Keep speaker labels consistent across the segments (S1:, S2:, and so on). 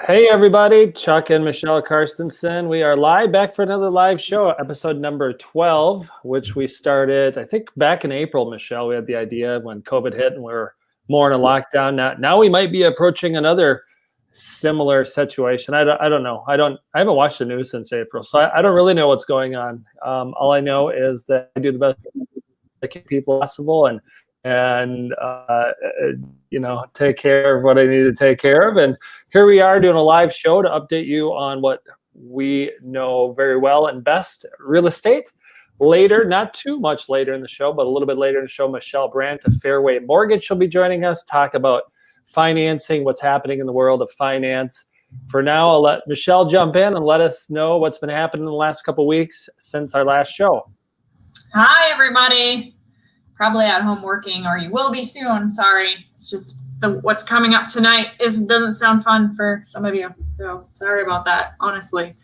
S1: Hey everybody, Chuck and Michele Carstensen. We are live back for another live show, episode number 12, which we started, I think, back in April, Michele. We had the idea when COVID hit and we were more in a lockdown. Now we might be approaching another similar situation. I don't know. I haven't watched the news since April, so I don't really know what's going on. All I know is that I do the best I can people possible and take care of what I need to take care of. And here we are doing a live show to update you on what we know very well and best, real estate. Later, not too much later in the show, but a little bit later in the show, Michele Brandt of Fairway Mortgage will be joining us, talk about financing, what's happening in the world of finance. For now, I'll let Michele jump in and let us know what's been happening in the last couple of weeks since our last show.
S2: Hi, everybody. Probably at home working, or you will be soon. Sorry. It's just what's coming up tonight doesn't sound fun for some of you. So sorry about that, honestly.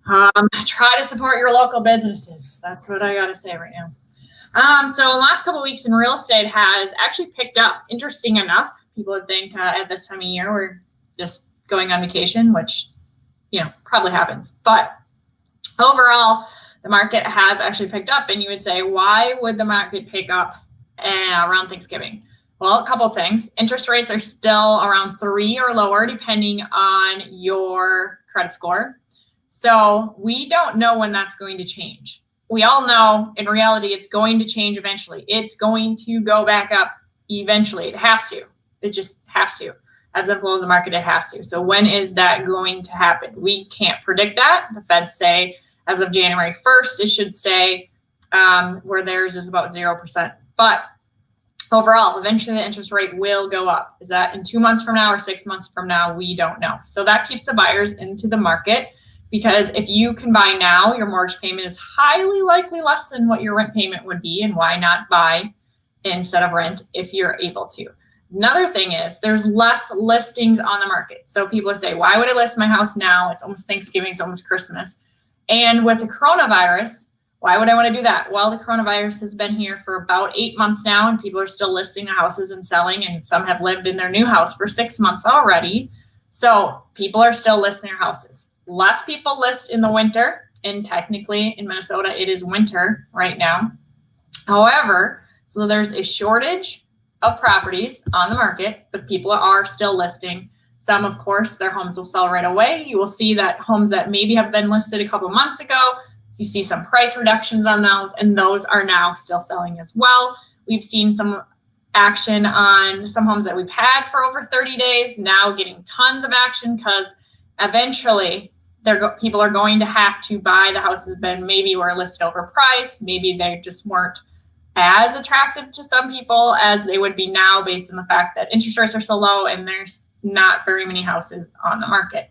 S2: Try to support your local businesses. That's what I got to say right now. So the last couple of weeks in real estate has actually picked up. Interesting enough, people would think at this time of year we're just going on vacation, which, probably happens. But overall, the market has actually picked up, and you would say, why would the market pick up around Thanksgiving? Well, a couple of things. Interest rates are still around 3 or lower, depending on your credit score. So we don't know when that's going to change. We all know in reality, it's going to change eventually. It's going to go back up eventually. It has to. It just has to. As a flow of the market, it has to. So when is that going to happen? We can't predict that. The Feds say as of January 1st, it should stay where theirs is about 0%. But overall, eventually the interest rate will go up. Is that in 2 months from now or 6 months from now? We don't know. So that keeps the buyers into the market, because if you can buy now, your mortgage payment is highly likely less than what your rent payment would be. And why not buy instead of rent if you're able to? Another thing is there's less listings on the market. So people say, why would I list my house now? It's almost Thanksgiving. It's almost Christmas. And with the coronavirus, why would I want to do that? Well, the coronavirus has been here for about 8 months now, and people are still listing their houses and selling, and some have lived in their new house for 6 months already. So people are still listing their houses. Less people list in the winter, and technically in Minnesota, it is winter right now. However, so there's a shortage of properties on the market, but people are still listing. Some, of course, their homes will sell right away. You will see that homes that maybe have been listed a couple months ago, you see some price reductions on those, and those are now still selling as well. We've seen some action on some homes that we've had for over 30 days, now getting tons of action, because eventually people are going to have to buy the houses that maybe were listed overpriced. Maybe they just weren't as attractive to some people as they would be now, based on the fact that interest rates are so low and there's not very many houses on the market.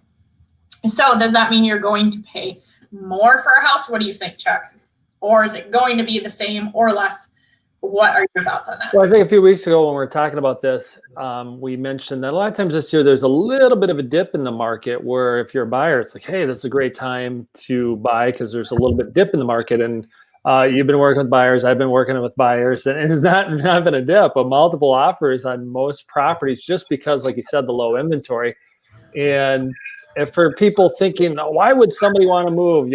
S2: So does that mean you're going to pay more for a house? What do you think, Chuck? Or is it going to be the same or less? What are your thoughts on that?
S1: Well, I think a few weeks ago when we were talking about this, we mentioned that a lot of times this year there's a little bit of a dip in the market where if you're a buyer, it's like, hey, this is a great time to buy because there's a little bit dip in the market. And you've been working with buyers, I've been working with buyers, and it's not been a dip, but multiple offers on most properties just because, like you said, the low inventory. And if for people thinking, why would somebody want to move?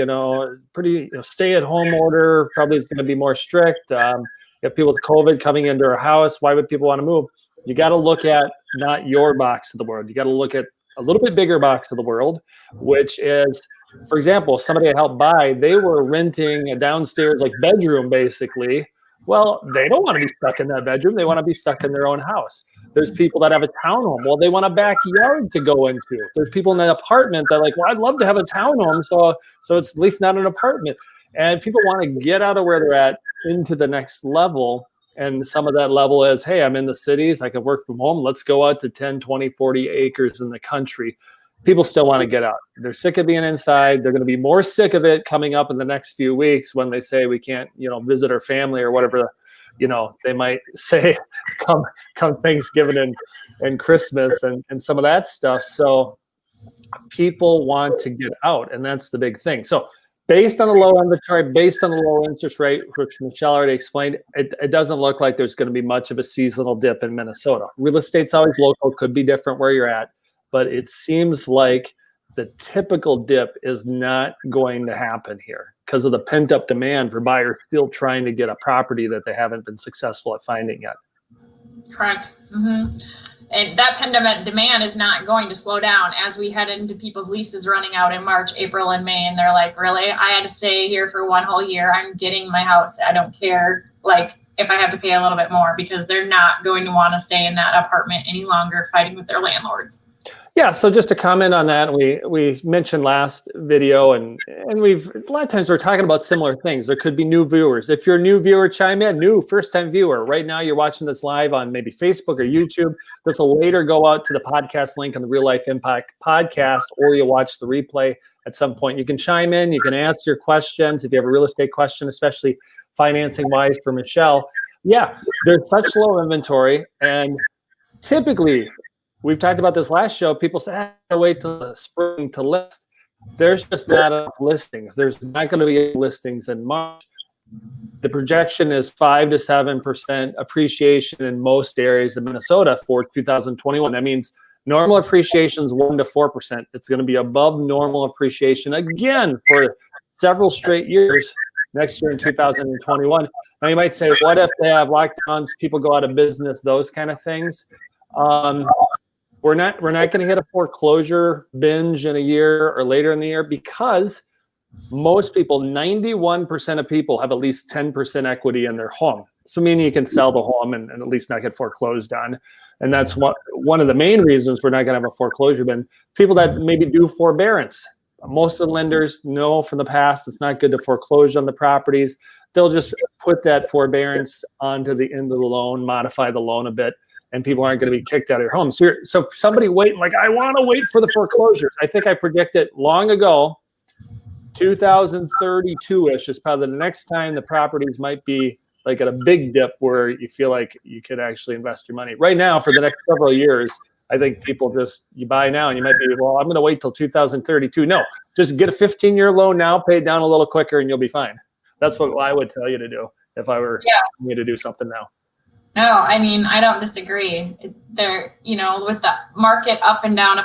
S1: Stay-at-home order probably is going to be more strict. You have people with COVID coming into our house. Why would people want to move? You got to look at not your box of the world. You got to look at a little bit bigger box of the world, which is, for example, somebody I helped buy, they were renting a downstairs bedroom basically. Well, they don't want to be stuck in that bedroom. They want to be stuck in their own house. There's people that have a townhome. Well, they want a backyard to go into. There's people in an apartment that well, I'd love to have a townhome, so it's at least not an apartment. And people want to get out of where they're at into the next level. And some of that level is, hey, I'm in the cities. I can work from home. Let's go out to 10, 20, 40 acres in the country. People still want to get out. They're sick of being inside. They're going to be more sick of it coming up in the next few weeks when they say we can't, visit our family or whatever, they might say come Thanksgiving and Christmas and some of that stuff. So people want to get out, and that's the big thing. So based on the low inventory, based on the low interest rate, which Michele already explained, it doesn't look like there's going to be much of a seasonal dip in Minnesota. Real estate's always local, could be different where you're at. but it seems like the typical dip is not going to happen here because of the pent-up demand for buyers still trying to get a property that they haven't been successful at finding yet.
S2: Correct. Mm-hmm. And that pandemic demand is not going to slow down as we head into people's leases running out in March, April, and May. And they're like, really? I had to stay here for one whole year. I'm getting my house. I don't care. Like, if I have to pay a little bit more, because they're not going to want to stay in that apartment any longer fighting with their landlords.
S1: Yeah, so just to comment on that, we mentioned last video, and we've a lot of times we're talking about similar things. There could be new viewers. If you're a new viewer, chime in. New first-time viewer. Right now, you're watching this live on maybe Facebook or YouTube. This will later go out to the podcast link on the Real Life Impact podcast, or you'll watch the replay at some point. You can chime in. You can ask your questions if you have a real estate question, especially financing-wise for Michele. Yeah, there's such low inventory, and typically, we've talked about this last show. People say, I gotta wait till the spring to list. There's just not enough listings. There's not going to be listings in March. The projection is 5 to 7% appreciation in most areas of Minnesota for 2021. That means normal appreciation is 1 to 4%. It's going to be above normal appreciation again for several straight years next year in 2021. Now you might say, what if they have lockdowns, people go out of business, those kind of things? We're not going to hit a foreclosure binge in a year or later in the year because most people, 91% of people have at least 10% equity in their home. So meaning you can sell the home and at least not get foreclosed on. And that's one of the main reasons we're not going to have a foreclosure bin. People that maybe do forbearance. Most of the lenders know from the past it's not good to foreclose on the properties. They'll just put that forbearance onto the end of the loan, modify the loan a bit, and people aren't going to be kicked out of their home. So somebody waiting, like, I want to wait for the foreclosures. I think I predicted long ago, 2032-ish is probably the next time the properties might be like at a big dip where you feel like you could actually invest your money. Right now, for the next several years, I think people you buy now and you might be, well, I'm going to wait till 2032. No, just get a 15-year loan now, pay it down a little quicker, and you'll be fine. That's what I would tell you to do if I were me to do something now.
S2: No, I mean, I don't disagree. There, with the market up and down,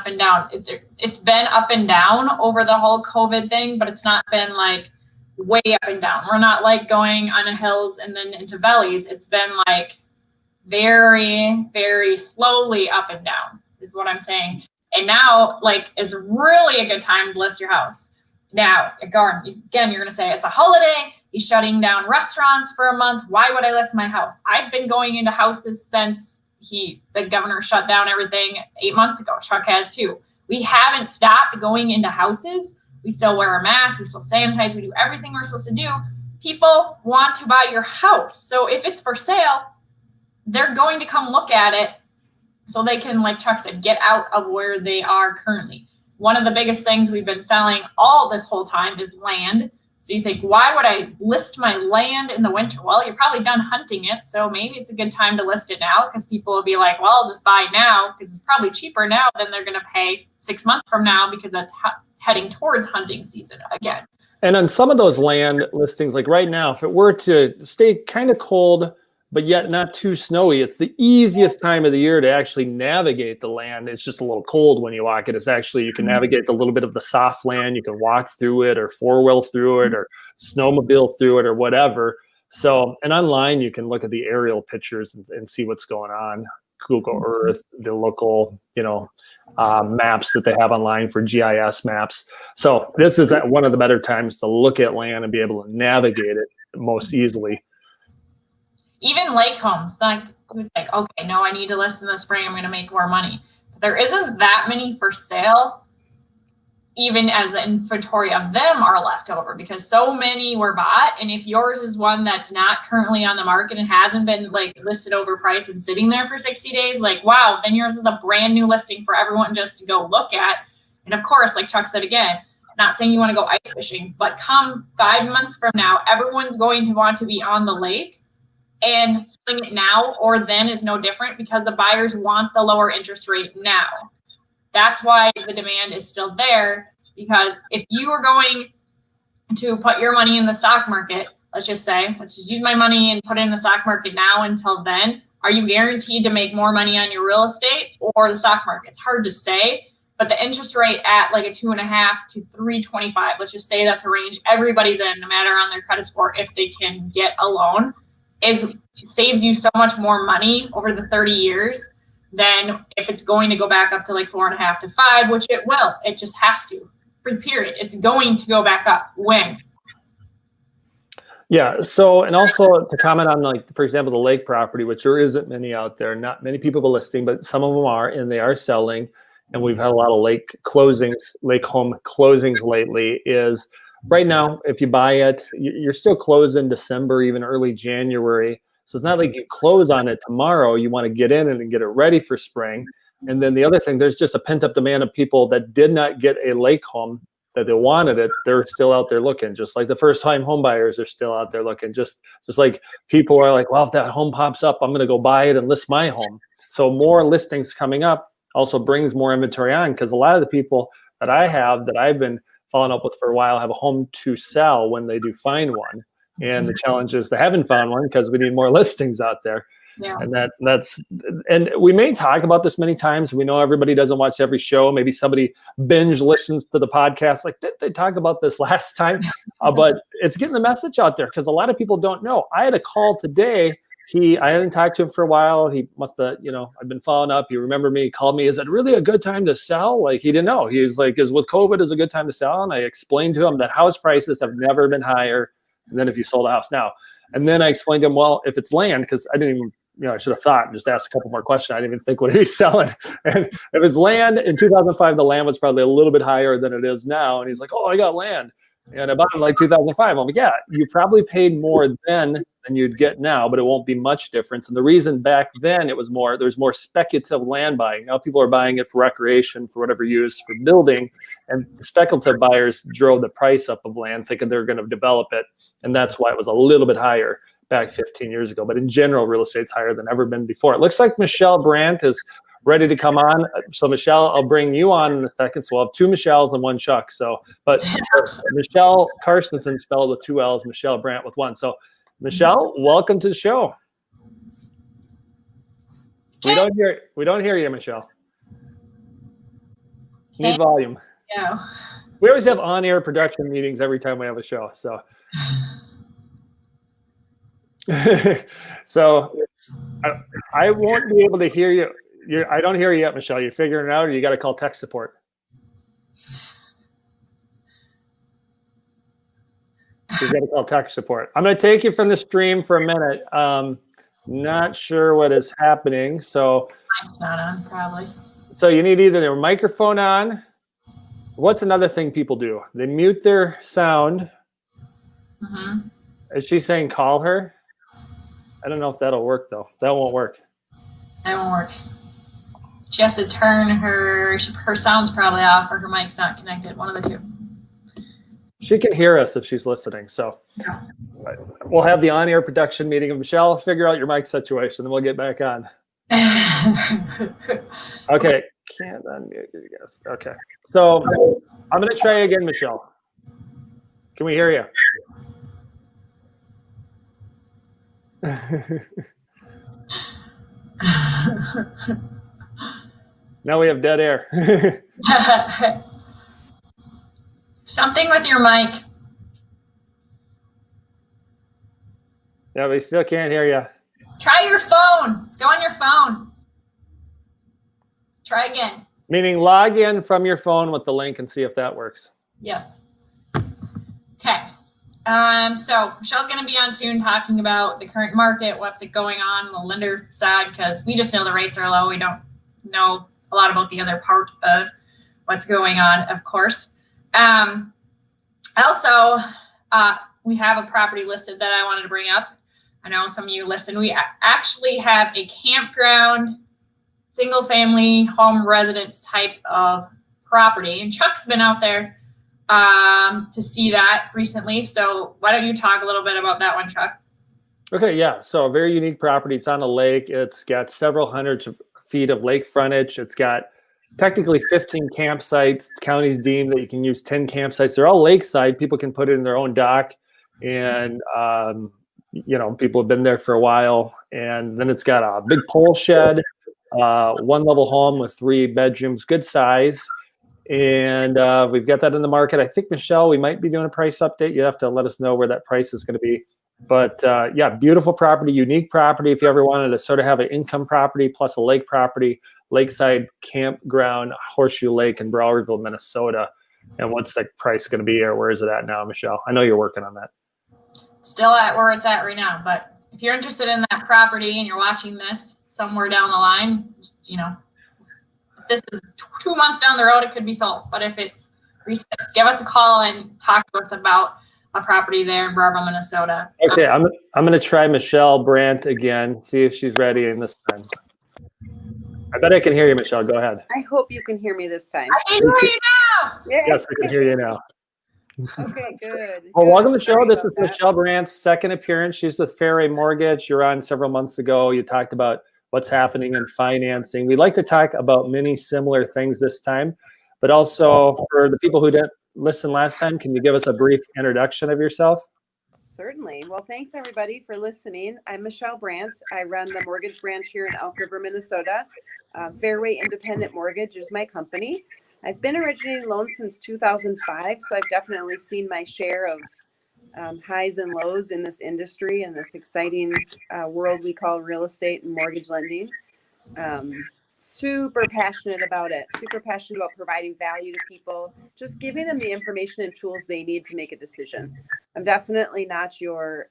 S2: it's been up and down over the whole COVID thing, but it's not been like way up and down. We're not like going on a hills and then into valleys. It's been like very, very slowly up and down is what I'm saying. And now, like, is really a good time to list your house. Now, again, you're going to say it's a holiday. He's shutting down restaurants for a month. Why would I list my house? I've been going into houses since the governor shut down everything 8 months ago. Chuck has too. We haven't stopped going into houses. We still wear a mask. We still sanitize. We do everything we're supposed to do. People want to buy your house. So if it's for sale, they're going to come look at it so they can, like Chuck said, get out of where they are currently. One of the biggest things we've been selling all this whole time is land. So you think, why would I list my land in the winter? Well, you're probably done hunting it. So maybe it's a good time to list it now because people will be like, well, I'll just buy now because it's probably cheaper now than they're going to pay 6 months from now because that's heading towards hunting season again.
S1: And on some of those land listings, like right now, if it were to stay kind of cold, but yet not too snowy, it's the easiest time of the year to actually navigate the land. It's just a little cold when you walk it. It's actually, you can navigate a little bit of the soft land. You can walk through it or four-wheel through it or snowmobile through it or whatever. So, and online, you can look at the aerial pictures and see what's going on. Google Earth, the local, maps that they have online for GIS maps. So this is one of the better times to look at land and be able to navigate it most easily.
S2: Even lake homes, like it's like, okay, no, I need to list in the spring. I'm going to make more money. There isn't that many for sale, even as the inventory of them are left over because so many were bought. And if yours is one that's not currently on the market and hasn't been like listed over price and sitting there for 60 days, like, wow, then yours is a brand new listing for everyone just to go look at. And of course, like Chuck said, again, not saying you want to go ice fishing, but come 5 months from now, everyone's going to want to be on the lake. And selling it now or then is no different because the buyers want the lower interest rate now. That's why the demand is still there, because if you are going to put your money in the stock market, let's just use my money and put it in the stock market now until then, are you guaranteed to make more money on your real estate or the stock market? It's hard to say but the interest rate at like a 2.5 to 3.25, let's just say that's a range everybody's in, no matter on their credit score, if they can get a loan, saves you so much more money over the 30 years than if it's going to go back up to like 4.5 to 5, which it will. It just has to. Period. It's going to go back up. When?
S1: Yeah. So, and also to comment on, like, for example, the lake property, which there isn't many out there, not many people are listing, but some of them are, and they are selling. And we've had a lot of lake home closings lately. Is right now, if you buy it, you're still closing December, even early January. So it's not like you close on it tomorrow. You want to get in and get it ready for spring. And then the other thing, there's just a pent up demand of people that did not get a lake home, that they wanted it. They're still out there looking, just like the first time home buyers are still out there looking, just like people are like, well, if that home pops up, I'm going to go buy it and list my home. So more listings coming up also brings more inventory on, because a lot of the people that I've been following up with for a while have a home to sell when they do find one. And the challenge is they haven't found one because we need more listings out there.
S2: Yeah.
S1: And we may talk about this many times. We know everybody doesn't watch every show. Maybe somebody binge listens to the podcast. Like, did they talk about this last time? But it's getting the message out there, because a lot of people don't know. I had a call today. I hadn't talked to him for a while. He must have, I've been following up. He remembered me, he called me. Is it really a good time to sell? Like, he didn't know. He was like, with COVID is a good time to sell? And I explained to him that house prices have never been higher than if you sold a house now. And then I explained to him, well, if it's land, because I didn't even, I should have thought and just asked a couple more questions. I didn't even think what he's selling. And if it's land, in 2005, the land was probably a little bit higher than it is now. And he's like, oh, I got land. And I bought it in like 2005. I'm like, yeah, you probably paid more then than you'd get now, but it won't be much difference. And the reason back then there's more speculative land buying. Now people are buying it for recreation, for whatever use, for building. And speculative buyers drove the price up of land, thinking they're going to develop it. And that's why it was a little bit higher back 15 years ago. But in general, real estate's higher than ever been before. It looks like Michele Brandt is ready to come on. So Michele, I'll bring you on in a second. So we'll have two Michelles and one Chuck. But Michele Carstensen, spelled with 2 L's, Michele Brandt with 1. So Michele, welcome to the show. We don't hear you, Michele. Need volume.
S2: Yeah.
S1: We always have on-air production meetings every time we have a show. So I won't be able to hear you. I don't hear you yet, Michele. You're figuring it out, or you got to call tech support? You got to call tech support. I'm going to take you from the stream for a minute. Not sure what is happening. So
S2: Mic's not on, probably.
S1: So you need either their microphone on. What's another thing people do? They mute their sound.
S2: Mm-hmm.
S1: Is she saying call her? I don't know if that'll work, though. That won't work.
S2: That won't work. She has to turn her sound's probably off, or her mic's not connected. One of the two.
S1: She can hear us if she's listening. So
S2: yeah.
S1: We'll have the on-air production meeting of Michele. Figure out your mic situation, then we'll get back on. Okay. Can't unmute you guys. Okay. So I'm going to try again, Michele. Can we hear you? Now we have dead air.
S2: Something with your mic.
S1: Yeah, we still can't hear you.
S2: Try your phone. Go on your phone. Try again.
S1: Meaning log in from your phone with the link and see if that works.
S2: Yes. Okay. So Michelle's going to be on soon talking about the current market, what's it going on the lender side, because we just know the rates are low. We don't know a lot about the other part of what's going on, of course. Also, we have a property listed that I wanted to bring up. I know some of you listen. We actually have a campground, single family home residence type of property. And Chuck's been out there to see that recently. So why don't you talk a little bit about that one, Chuck?
S1: Okay, yeah. So a very unique property. It's on a lake. It's got several hundred feet of lake frontage. It's got technically 15 campsites. The county's deemed that you can use 10 campsites. They're all lakeside. People can put it in their own dock. And, people have been there for a while. And then it's got a big pole shed, one level home with 3 bedrooms, good size. And we've got that in the market. I think, Michelle, we might be doing a price update. You have to let us know where that price is going to be. But yeah, beautiful property, unique property. If you ever wanted to sort of have an income property plus a lake property, lakeside campground, Horseshoe Lake in Browerville, Minnesota. And what's the price going to be, or where is it at now, Michelle? I know you're working on that.
S2: Still at where it's at right now. But if you're interested in that property and you're watching this somewhere down the line, you know, if this is 2 months down the road, it could be sold. But if it's recent, give us a call and talk to us about a property there in Browerville, Minnesota.
S1: Okay, I'm going to try Michele Brandt again, see if she's ready in this time. I bet I can hear you, Michelle. Go ahead.
S3: I hope you can hear me this time.
S2: I can hear you now.
S3: Yeah.
S1: Yes, I can hear you now.
S3: Okay, good.
S1: Well,
S3: Good.
S1: welcome to the show.
S3: Sorry
S1: This is
S3: about that.
S1: Michele Brandt's second appearance. She's with Fairway Mortgage. You're on several months ago. You talked about what's happening in financing. We'd like to talk about many similar things this time, but also for the people who didn't listen last time, can you give us a brief introduction of yourself?
S3: Certainly. Well, thanks everybody for listening. I'm Michele Brandt. I run the mortgage branch here in Elk River, Minnesota. Fairway Independent Mortgage is my company. I've been originating loans since 2005, so I've definitely seen my share of highs and lows in this industry and this exciting world we call real estate and mortgage lending. Super passionate about it, super passionate about providing value to people, just giving them the information and tools they need to make a decision. I'm definitely not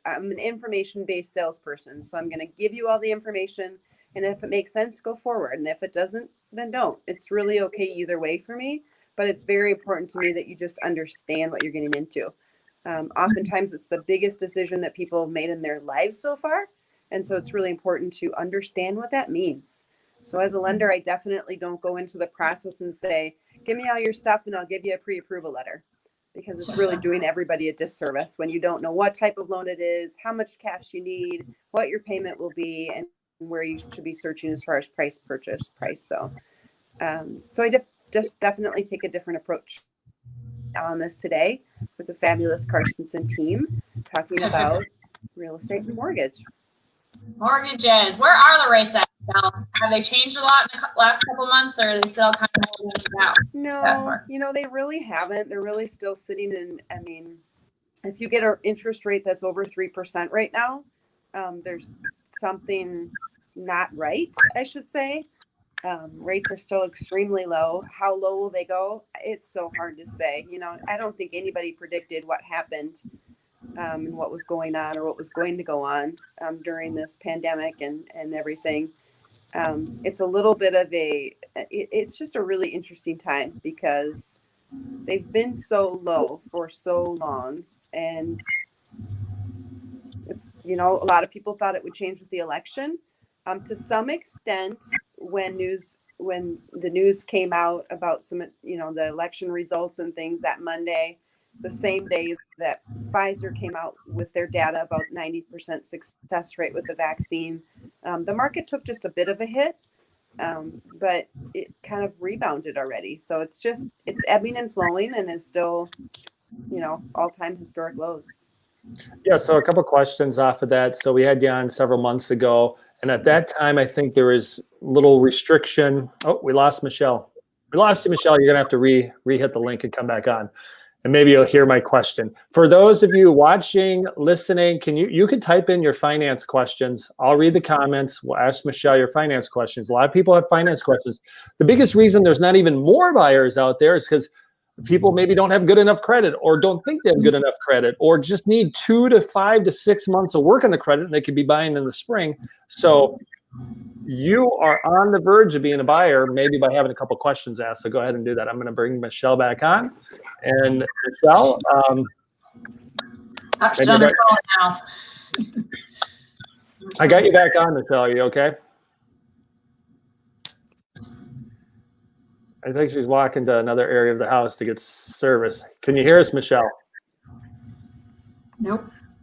S3: I'm an information-based salesperson, so I'm going to give you all the information, and if it makes sense, go forward, and if it doesn't, then don't. It's really okay either way for me, but it's very important to me that you just understand what you're getting into. Oftentimes, it's the biggest decision that people have made in their lives so far, and so it's really important to understand what that means. So as a lender, I definitely don't go into the process and say, give me all your stuff and I'll give you a pre-approval letter, because it's really doing everybody a disservice when you don't know what type of loan it is, how much cash you need, what your payment will be, and where you should be searching as far as purchase price. So I just definitely take a different approach on this today with the fabulous Carstensen team talking about real estate and mortgage.
S2: Mortgages. Where are the rates at now? Have they changed a lot in the last couple months, or are they still kind of holding it out?
S3: No, they really haven't. They're really still sitting in, I mean, if you get an interest rate that's over 3% right now, there's something not right, I should say. Rates are still extremely low. How low will they go? It's so hard to say. I don't think anybody predicted what happened and what was going on or what was going to go on during this pandemic and everything. It's a little bit of it's just a really interesting time because they've been so low for so long, and it's, a lot of people thought it would change with the election. To some extent, when the news came out about some, the election results and things that Monday, the same day that Pfizer came out with their data about 90% success rate with the vaccine, the market took just a bit of a hit, but it kind of rebounded already. So it's ebbing and flowing and is still, all-time historic lows.
S1: Yeah, so a couple of questions off of that. So we had you on several months ago, and at that time, I think there was little restriction. Oh, we lost Michelle. We lost you, Michelle. You're going to have to re-hit the link and come back on. And maybe you'll hear my question. For those of you watching, listening, you can type in your finance questions. I'll read the comments. We'll ask Michelle your finance questions. A lot of people have finance questions. The biggest reason there's not even more buyers out there is because people maybe don't have good enough credit, or don't think they have good enough credit, or just need 2 to 5 to 6 months of work on the credit, and they could be buying in the spring. So you are on the verge of being a buyer, maybe by having a couple questions asked. So go ahead and do that. I'm going to bring Michelle back on. And Michelle,
S2: she's on her phone now.
S1: I got you back on, Michelle. Are you okay? I think she's walking to another area of the house to get service. Can you hear us, Michelle?
S2: Nope.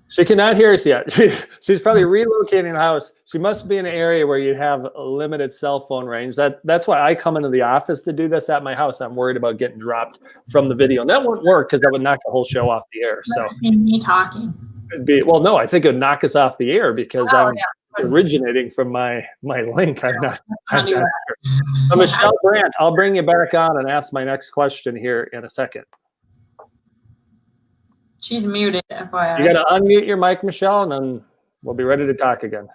S1: She cannot hear us yet. She's probably relocating the house. She must be in an area where you have a limited cell phone range. That's why I come into the office to do this at my house. I'm worried about getting dropped from the video. And that wouldn't work because that would knock the whole show off the air. So
S2: me talking.
S1: no, I think it would knock us off the air because originating from my link. I'm not
S2: I'll do
S1: sure. So Michele Brandt, I'll bring you back on and ask my next question here in a second.
S2: She's muted, FYI.
S1: You got to unmute your mic, Michele, and then we'll be ready to talk again.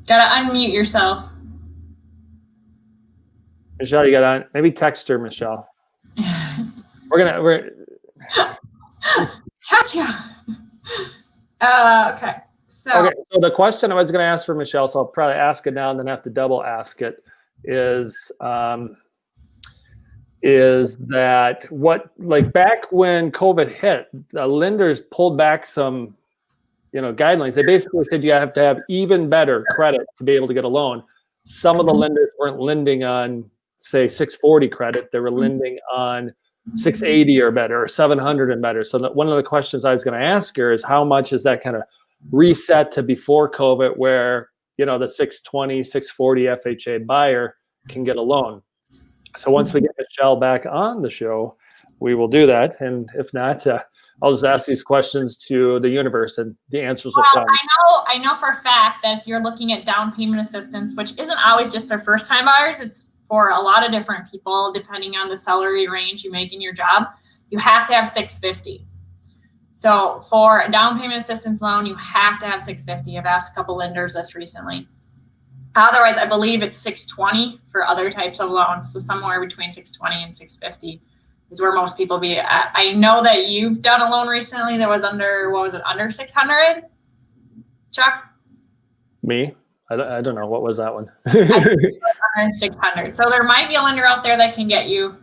S2: Gotta unmute yourself.
S1: Michele, you got to maybe text her, Michele. We're
S2: Gotcha. Okay.
S1: So the question I was going to ask for Michele, so I'll probably ask it now and then have to double ask it, is that like back when COVID hit, the lenders pulled back some, guidelines. They basically said you have to have even better credit to be able to get a loan. Some of the lenders weren't lending on, say, 640 credit. They were lending on 680 or better, or 700 and better. So one of the questions I was going to ask her is how much is that kind of reset to before COVID, where the 620, 640 FHA buyer can get a loan. So once we get Michele back on the show, we will do that. And if not, I'll just ask these questions to the universe, and the answers will come.
S2: I know for a fact that if you're looking at down payment assistance, which isn't always just for first-time buyers, it's for a lot of different people, depending on the salary range you make in your job, you have to have 650. So for a down payment assistance loan, you have to have 650. I've asked a couple lenders this recently. Otherwise, I believe it's 620 for other types of loans. So somewhere between 620 and 650 is where most people be at. I know that you've done a loan recently that was under, under 600, Chuck?
S1: Me? I don't know. What was that one?
S2: 600. So there might be a lender out there that can get you.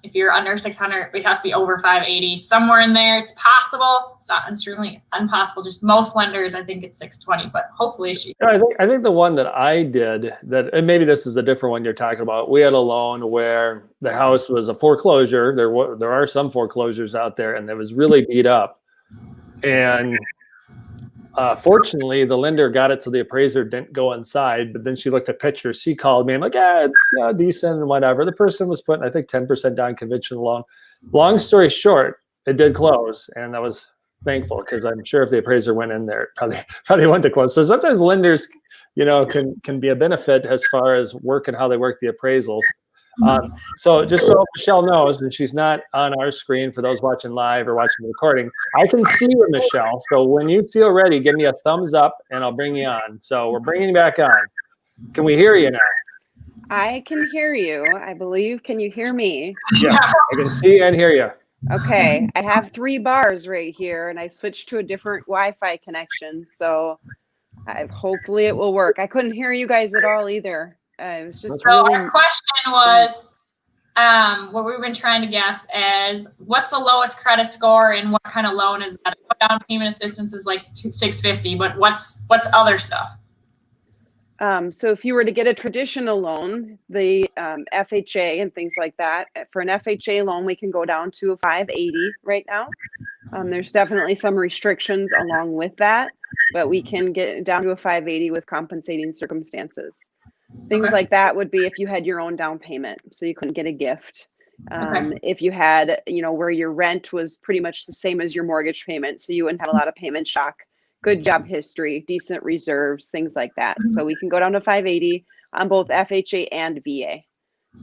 S2: If you're under 600, it has to be over 580, somewhere in there. It's possible. It's not extremely impossible. Just most lenders, I think it's 620, but hopefully
S1: I think the one that I did and maybe this is a different one you're talking about. We had a loan where the house was a foreclosure. There are some foreclosures out there, and it was really beat up. And fortunately, the lender got it so the appraiser didn't go inside, but then she looked at pictures. She called me. I'm like, it's decent and whatever. The person was putting, I think, 10% down conventional loan. Long story short, it did close, and I was thankful because I'm sure if the appraiser went in there, it probably went to close. So sometimes lenders, can be a benefit as far as work and how they work the appraisals. So just so Michele knows, and she's not on our screen for those watching live or watching the recording, I can see you, Michele. So when you feel ready, give me a thumbs up and I'll bring you on. So we're bringing you back on. Can we hear you now?
S3: I can hear you, I believe. Can you hear me?
S1: Yeah, I can see and hear you.
S3: Okay, I have 3 bars right here, and I switched to a different Wi-Fi connection, so hopefully it will work. I couldn't hear you guys at all either. It was just
S2: so our question was, what we've been trying to guess is what's the lowest credit score and what kind of loan is that? Down payment assistance is like 650, but what's other stuff?
S3: So if you were to get a traditional loan, the FHA and things like that, for an FHA loan, we can go down to a 580 right now. There's definitely some restrictions along with that, but we can get down to a 580 with compensating circumstances. Things like that would be if you had your own down payment, so you couldn't get a gift. If you had, where your rent was pretty much the same as your mortgage payment, so you wouldn't have a lot of payment shock. Good job history, decent reserves, things like that. So we can go down to 580 on both FHA and VA.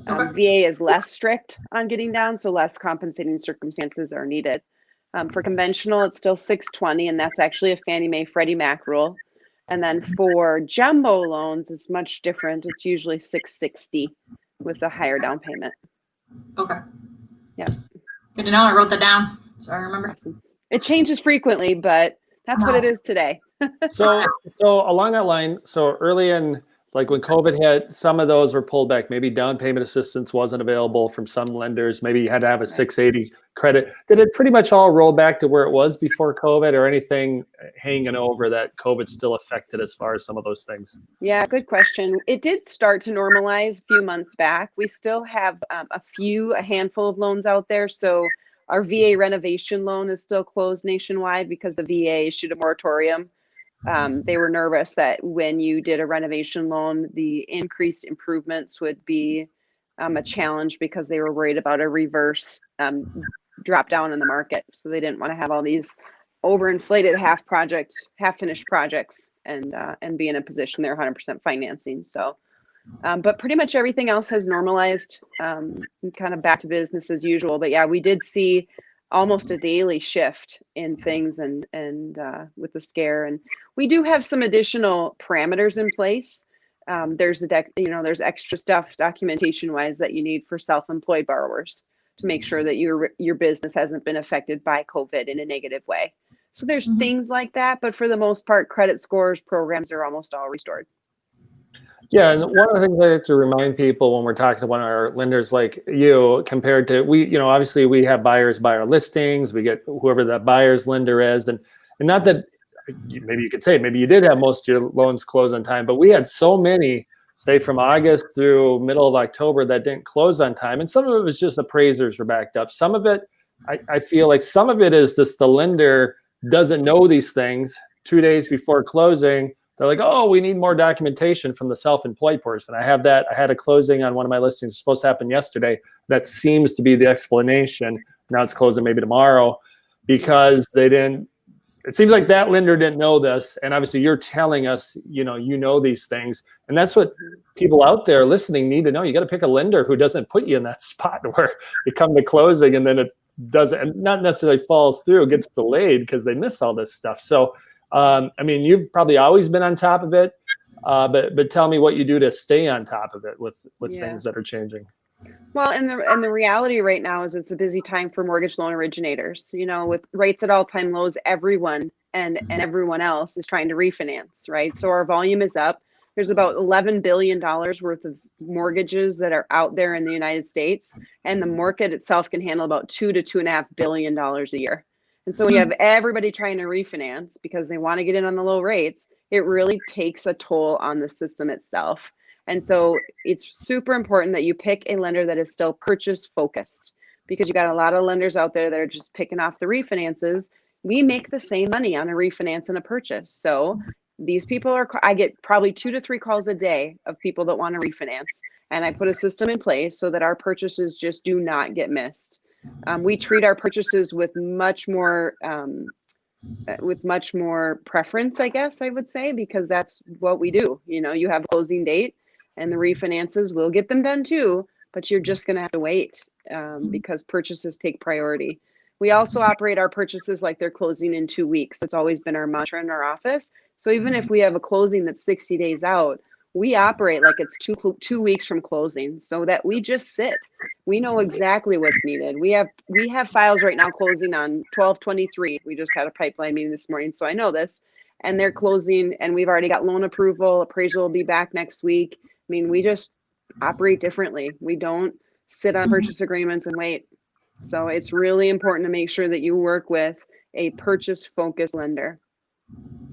S3: VA is less strict on getting down, so less compensating circumstances are needed. For conventional, it's still 620, and that's actually a Fannie Mae Freddie Mac rule. And then for jumbo loans, it's much different. It's usually 660 with a higher down payment.
S2: Okay.
S3: Yeah.
S2: Good to know. I wrote that down, so I remember.
S3: It changes frequently, but that's what it is today.
S1: So along that line, so early in, like when COVID hit, some of those were pulled back. Maybe down payment assistance wasn't available from some lenders. Maybe you had to have a 680 credit. Did it pretty much all roll back to where it was before COVID, or anything hanging over that COVID still affected as far as some of those things?
S3: Yeah, good question. It did start to normalize a few months back. We still have a handful of loans out there. So our VA renovation loan is still closed nationwide because the VA issued a moratorium. They were nervous that when you did a renovation loan, the increased improvements would be a challenge because they were worried about a reverse drop down in the market. So they didn't want to have all these overinflated half finished projects and be in a position they're 100% financing. So, but pretty much everything else has normalized, kind of back to business as usual. But yeah, we did see almost a daily shift in things and with the scare, and we do have some additional parameters in place. There's there's extra stuff documentation wise that you need for self-employed borrowers to make sure that your business hasn't been affected by COVID in a negative way. So there's things like that, but for the most part, credit scores, programs are almost all restored.
S1: Yeah, and one of the things I have to remind people when we're talking to one of our lenders like you, compared to obviously we have buyers buy our listings, we get whoever that buyer's lender is, and not that maybe you could say maybe you did have most of your loans close on time, but we had so many, say from August through middle of October, that didn't close on time, and some of it was just appraisers were backed up. Some of it, I feel like some of it is just the lender doesn't know these things 2 days before closing. They're like, oh, we need more documentation from the self-employed person. I had a closing on one of my listings supposed to happen yesterday. That seems to be the explanation. Now it's closing maybe tomorrow because they didn't. It seems like that lender didn't know this. And obviously you're telling us, you know these things. And that's what people out there listening need to know. You got to pick a lender who doesn't put you in that spot where you come to closing and then it doesn't, not necessarily falls through, gets delayed because they miss all this stuff. So, I mean, you've probably always been on top of it, but tell me what you do to stay on top of it with things that are changing.
S3: Well, and the reality right now is it's a busy time for mortgage loan originators. With rates at all-time lows, everyone and everyone else is trying to refinance, right? So our volume is up. There's about $11 billion worth of mortgages that are out there in the United States, and the market itself can handle about $2 to $2.5 billion a year. And so when you have everybody trying to refinance because they want to get in on the low rates, it really takes a toll on the system itself. And so it's super important that you pick a lender that is still purchase focused, because you got a lot of lenders out there that are just picking off the refinances. We make the same money on a refinance and a purchase. So these people I get probably 2 to 3 calls a day of people that want to refinance. And I put a system in place so that our purchases just do not get missed. We treat our purchases with much more preference, I guess I would say, because that's what we do. You have a closing date and the refinances, will get them done too, but you're just going to have to wait because purchases take priority. We also operate our purchases like they're closing in 2 weeks. That's always been our mantra in our office. So even if we have a closing that's 60 days out, we operate like it's two weeks from closing, so that we just sit. We know exactly what's needed. We have files right now closing on 12/23. We just had a pipeline meeting this morning, so I know this. And they're closing, and we've already got loan approval. Appraisal will be back next week. I mean, we just operate differently. We don't sit on purchase agreements and wait. So it's really important to make sure that you work with a purchase-focused lender.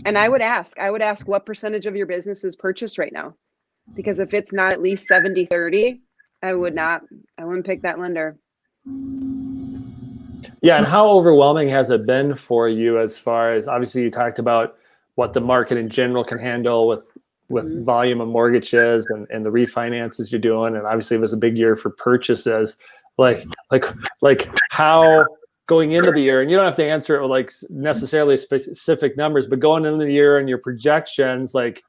S3: And I would ask what percentage of your business is purchase right now? Because if it's not at least 70-30, I wouldn't pick that lender.
S1: Yeah, and how overwhelming has it been for you as far as, obviously you talked about what the market in general can handle with volume of mortgages and the refinances you're doing, and obviously it was a big year for purchases. Like how going into the year, and you don't have to answer it with like necessarily specific numbers, but going into the year and your projections, like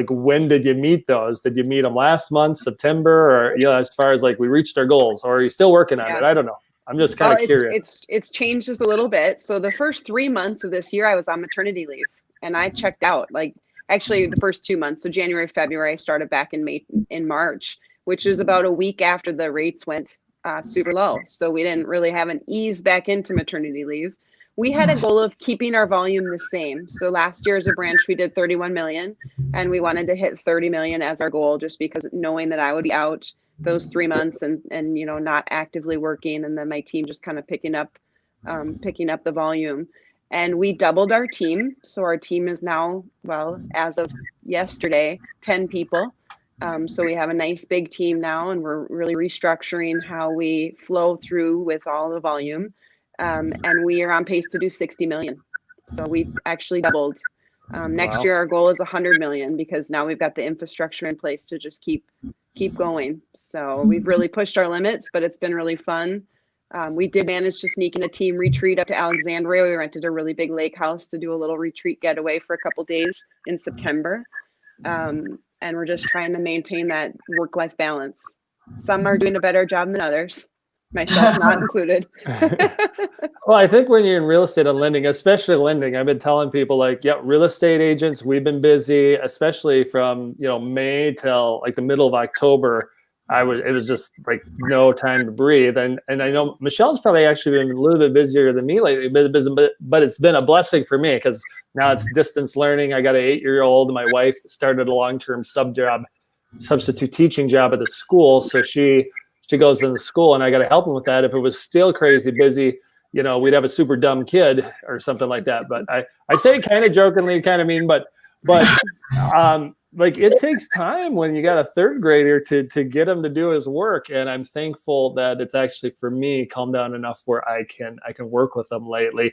S1: when did you meet those? Did you meet them last month, September, or as far as like we reached our goals, or are you still working on it? I don't know. I'm just kind of curious.
S3: It's changed just a little bit. So the first 3 months of this year, I was on maternity leave and I checked out. Like actually the first 2 months, so January, February, I started back in March, which is about a week after the rates went super low. So we didn't really have an ease back into maternity leave. We had a goal of keeping our volume the same. So last year as a branch, we did 31 million and we wanted to hit 30 million as our goal, just because knowing that I would be out those 3 months and not actively working, and then my team just kind of picking up the volume. And we doubled our team. So our team is now, as of yesterday, 10 people. So we have a nice big team now, and we're really restructuring how we flow through with all the volume. And we are on pace to do 60 million. So we've actually doubled. Next year, our goal is 100 million, because now we've got the infrastructure in place to just keep going. So we've really pushed our limits, but it's been really fun. We did manage to sneak in a team retreat up to Alexandria. We rented a really big lake house to do a little retreat getaway for a couple days in September. And we're just trying to maintain that work-life balance. Some are doing a better job than others, myself not included.
S1: Well, I think when you're in real estate and lending, especially lending, I've been telling people like, yeah, real estate agents, we've been busy, especially from, May till like the middle of October. It was just like no time to breathe. And I know Michelle's probably actually been a little bit busier than me lately, but it's been a blessing for me because now it's distance learning. I got an 8-year-old. My wife started a long-term substitute teaching job at the school. So she goes into school and I got to help him with that. If it was still crazy busy, we'd have a super dumb kid or something like that. But I say it kind of jokingly, kind of mean, but like it takes time when you got a third grader to get him to do his work. And I'm thankful that it's actually for me calmed down enough where I can work with them lately.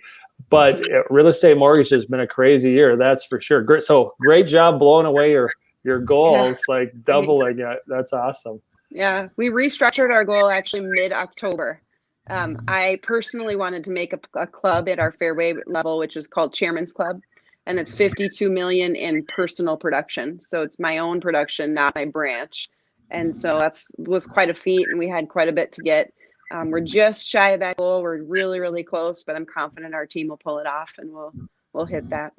S1: But real estate mortgage has been a crazy year. That's for sure. Great. So great job blowing away your goals, like doubling it. That's awesome.
S3: Yeah. We restructured our goal actually mid-October. I personally wanted to make a club at our Fairway level, which is called Chairman's Club. And it's 52 million in personal production. So it's my own production, not my branch. And so was quite a feat, and we had quite a bit to get. We're just shy of that goal. We're really, really close, but I'm confident our team will pull it off, and we'll hit that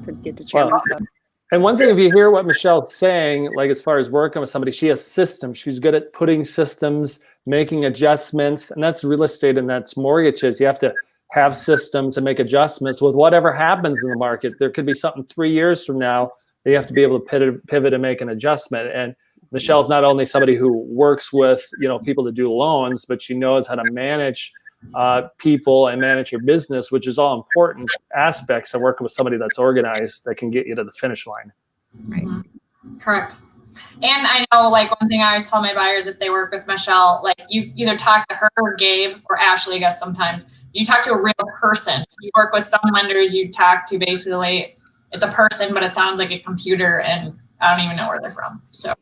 S3: to get to Chairman's Club.
S1: And one thing, if you hear what Michelle's saying, like as far as working with somebody, she has systems. She's good at putting systems, making adjustments, and that's real estate and that's mortgages. You have to have systems to make adjustments with whatever happens in the market. There could be something 3 years from now that you have to be able to pivot and make an adjustment. And Michelle's not only somebody who works with people to do loans, but she knows how to manage people and manage your business, which is all important aspects of working with somebody that's organized that can get you to the finish line.
S2: Right. Correct. And I know, like, one thing I always tell my buyers if they work with Michelle, like, you either talk to her or Gabe or Ashley, I guess sometimes. You talk to a real person. You work with some lenders, you talk to basically, it's a person, but it sounds like a computer, and I don't even know where they're from. So.